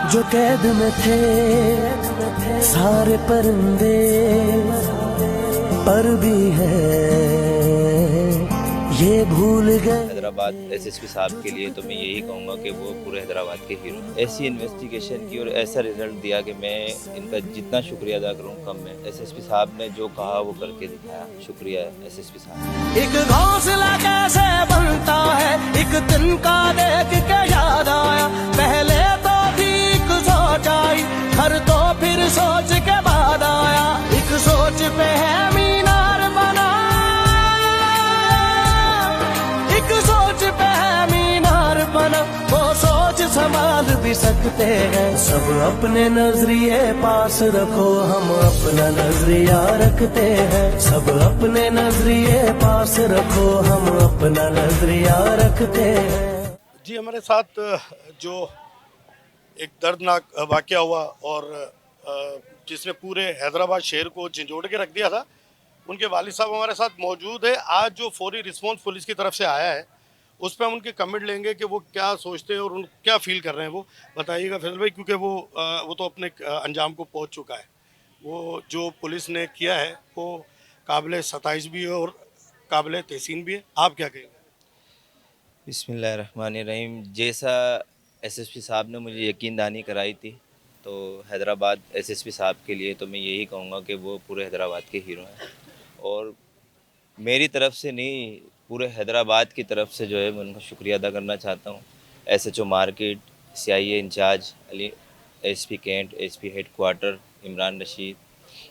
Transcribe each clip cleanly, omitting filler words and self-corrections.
जो कैद में थे सारे परिंदे, पर भी है ये भूल गए। हैदराबाद एसएसपी साहब के लिए तो मैं यही कहूँगा कि वो पूरे हैदराबाद के हीरो हैं। ऐसी इन्वेस्टिगेशन की और ऐसा रिजल्ट दिया कि मैं इनका जितना शुक्रिया अदा करूँ कम है। एसएसपी साहब ने जो कहा वो करके दिखाया। शुक्रिया एसएसपी साहब। एक घोंसला कैसे बनता है एक दिन का देख के याद आया, पहले तो ठीक सोच आई घर तो फिर सोच के बाद आया, एक सोच पे है मीनार बना, एक सोच पे है मीनार बना, वो सोच संभाल भी सकते हैं। सब अपने नजरिए पास रखो, हम अपना नजरिया रखते हैं। सब अपने नजरिए पास रखो, हम अपना नजरिया रखते हैं। जी, हमारे साथ जो एक दर्दनाक वाकया हुआ और जिसने पूरे हैदराबाद शहर को झंझोड़ के रख दिया था, उनके वालिद साहब हमारे साथ मौजूद है। आज जो फौरी रिस्पॉन्स पुलिस की तरफ से आया है उस पर हम उनके कमेंट लेंगे कि वो क्या सोचते हैं और उन क्या फील कर रहे हैं। वो बताइएगा फैसल भाई, क्योंकि वो तो अपने अंजाम को पहुंच चुका है। वो जो पुलिस ने किया है वो काबिल सताइश भी है और काबिल तहसीन भी है। आप क्या कहेंगे? बिस्मिल्लाहिर्रहमानिर्रहीम। जैसा एसएसपी साहब ने मुझे यकीन दहानी कराई थी, तो हैदराबाद एसएसपी साहब के लिए तो मैं यही कहूँगा कि वो पूरे हैदराबाद के हीरो हैं। और मेरी तरफ से नहीं, पूरे हैदराबाद की तरफ से जो है मैं उनका शुक्रिया अदा करना चाहता हूँ। SHO market, CIA incharge Ali, SP cantt, SP head quarter Imran Rashid,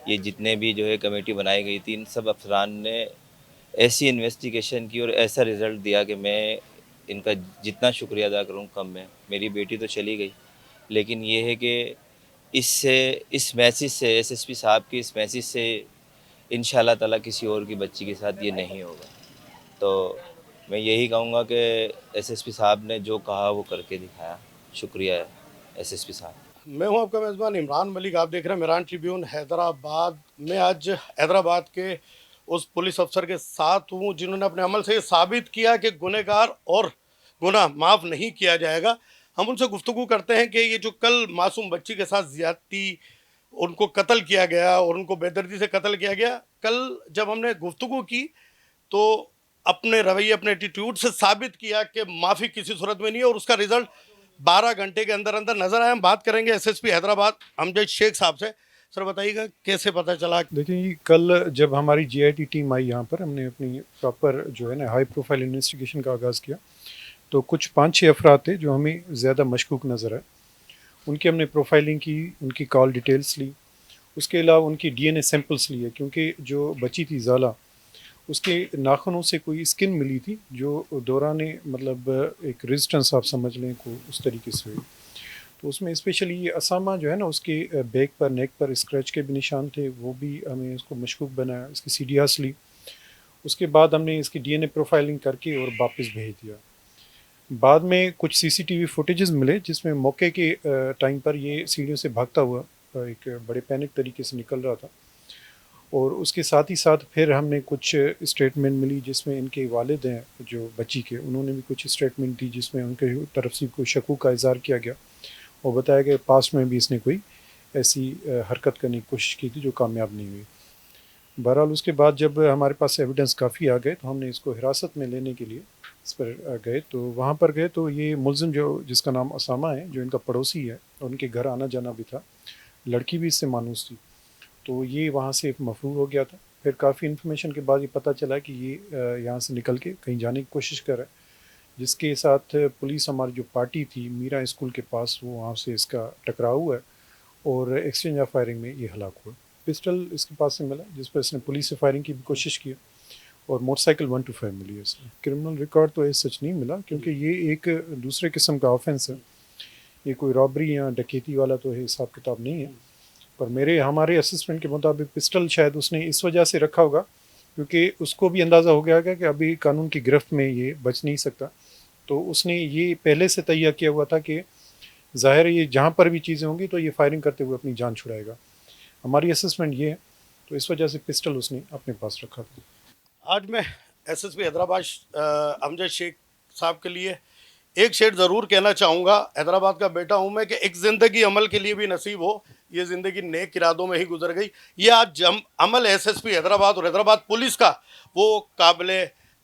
ये जितने भी जो है कमेटी बनाई गई थी, इन सब अफसरान ने ऐसी इन्वेस्टिगेशन की और ऐसा रिज़ल्ट दिया कि मैं इनका जितना शुक्रिया अदा करूँ कम है। मेरी बेटी तो चली गई, लेकिन ये है कि इस मैसेज से, एसएसपी साहब की इस मैसेज से इंशाअल्लाह ताला किसी और की बच्ची के साथ ये नहीं होगा। तो मैं यही कहूँगा कि एसएसपी साहब ने जो कहा वो करके दिखाया। शुक्रिया एसएसपी साहब। मैं हूं आपका मेज़बान इमरान मलिक। आप देख रहे हैं मिरान ट्रिब्यून हैदराबाद। मैं आज हैदराबाद के उस पुलिस अफसर के साथ हूं जिन्होंने अपने अमल से ये साबित किया कि गुनहगार और गुनाह माफ़ नहीं किया जाएगा। हम उनसे गुफ्तगू करते हैं कि ये जो कल मासूम बच्ची के साथ ज़्यादती, उनको कत्ल किया गया और उनको बेदर्दी से कत्ल किया गया, कल जब हमने गुफ्तगू की तो अपने रवैये, अपने एटीट्यूड से साबित किया कि माफ़ी किसी सूरत में नहीं है और उसका रिज़ल्ट 12 घंटे के अंदर अंदर नज़र आया। हम बात करेंगे एसएसपी हैदराबाद अमजद शेख साहब से। सर बताइएगा कैसे पता चला? देखिए, कल जब हमारी जीआईटी टीम आई यहाँ पर, हमने अपनी प्रॉपर जो है ना हाई प्रोफाइल इन्वेस्टिगेशन का आगाज़ किया, तो कुछ 5-6 अफराद थे जो हमें ज़्यादा मशकूक नज़र आए। उनकी हमने प्रोफाइलिंग की, उनकी कॉल डिटेल्स ली, उसके अलावा उनकी डीएनए सैंपल्स लिए, क्योंकि जो बची थी ज़ाला, उसके नाखूनों से कोई स्किन मिली थी जो दौरान मतलब एक रेजिस्टेंस आप समझ लें को उस तरीके से हुई। तो उसमें स्पेशली ये असामा जो है ना, उसके बैक पर, नेक पर स्क्रैच के भी निशान थे, वो भी हमें इसको मशकूक बनाया। इसकी सीडीआर्स ली, उसके बाद हमने इसकी डीएनए प्रोफाइलिंग करके और वापस भेज दिया। बाद में कुछ सीसीटीवी फुटेजेस मिले जिसमें मौके के टाइम पर ये सीढ़ियों से भागता हुआ एक बड़े पैनिक तरीके से निकल रहा था। और उसके साथ ही साथ फिर हमने कुछ स्टेटमेंट मिली जिसमें इनके वालिद हैं जो बच्ची के, उन्होंने भी कुछ स्टेटमेंट दी जिसमें उनके तरफ से कोई शकूक का इज़हार किया गया और बताया गया पास्ट में भी इसने कोई ऐसी हरकत करने की कोशिश की थी जो कामयाब नहीं हुई। बहरहाल उसके बाद जब हमारे पास एविडेंस काफ़ी आ गए तो हमने इसको हिरासत में लेने के लिए इस पर गए। तो वहाँ पर गए तो ये मुलजिम जो जिसका नाम असामा है, जो इनका पड़ोसी है, उनके घर आना जाना भी था, लड़की भी इससे मानूस थी, तो ये वहाँ से मफरूर हो गया था। फिर काफ़ी इन्फॉर्मेशन के बाद ये पता चला कि ये यहाँ से निकल के कहीं जाने की कोशिश कर रहा है, जिसके साथ पुलिस हमारी जो पार्टी थी मीरा स्कूल के पास, वो वहाँ से इसका टकराव हुआ है और एक्सचेंज ऑफ फायरिंग में ये हलाक हुआ। पिस्टल इसके पास से मिला जिस पर इसने पुलिस से फायरिंग की भी कोशिश की और मोटरसाइकिल 125 मिली है इसमें। क्रिमिनल रिकॉर्ड तो ऐसा सच नहीं मिला क्योंकि ये एक दूसरे किस्म का ऑफेंस है, ये कोई रॉबरी या डकैती वाला तो है हिसाब किताब नहीं है। पर हमारे असिस्टेंट के मुताबिक पिस्टल शायद उसने इस वजह से रखा होगा क्योंकि उसको भी अंदाज़ा हो गया कि अभी कानून की गिरफ्त में ये बच नहीं सकता, तो उसने ये पहले से तैयार किया हुआ था कि ज़ाहिर है ये जहाँ पर भी चीज़ें होंगी तो ये फायरिंग करते हुए अपनी जान छुड़ाएगा। हमारी असेसमेंट ये है, तो इस वजह से पिस्टल उसने अपने पास रखा था। आज मैं एसएसपी हैदराबाद अमजद शेख साहब के लिए ایک شیڈ ضرور کہنا چاہوں گا, حیدرآباد کا بیٹا ہوں میں, کہ ایک زندگی عمل کے لیے بھی نصیب ہو. یہ زندگی نیک ارادوں میں ہی گزر گئی. یہ آج عمل ایس ایس پی حیدرآباد اور حیدرآباد پولیس کا وہ قابل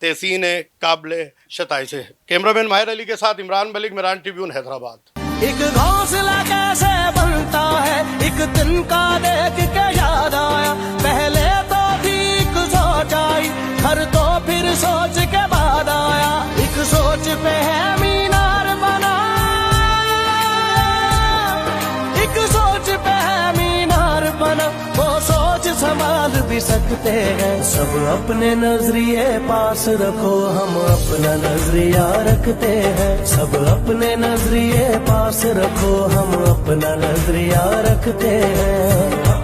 تحسین ہے, قابل ستائش ہے. کیمرہ مین ماہر علی کے ساتھ عمران ملک, میران ٹریبیون, حیدرآباد. ایک گھونسلہ کیسے بنتا ہے ایک دن کا دیکھ کے یاد آیا, پہلے تو تھی ایک سوچ آئی, گھر تو پھر سوچ کے بعد آیا, ایک سوچ پہ ہے مینار بنا, ایک سوچ پہ ہے مینار بنا, وہ سوچ سنبھال بھی سکتے ہیں. سب اپنے نظریے پاس رکھو, ہم اپنا نظریہ رکھتے ہیں. سب اپنے نظریے پاس رکھو, ہم اپنا نظریہ رکھتے ہیں.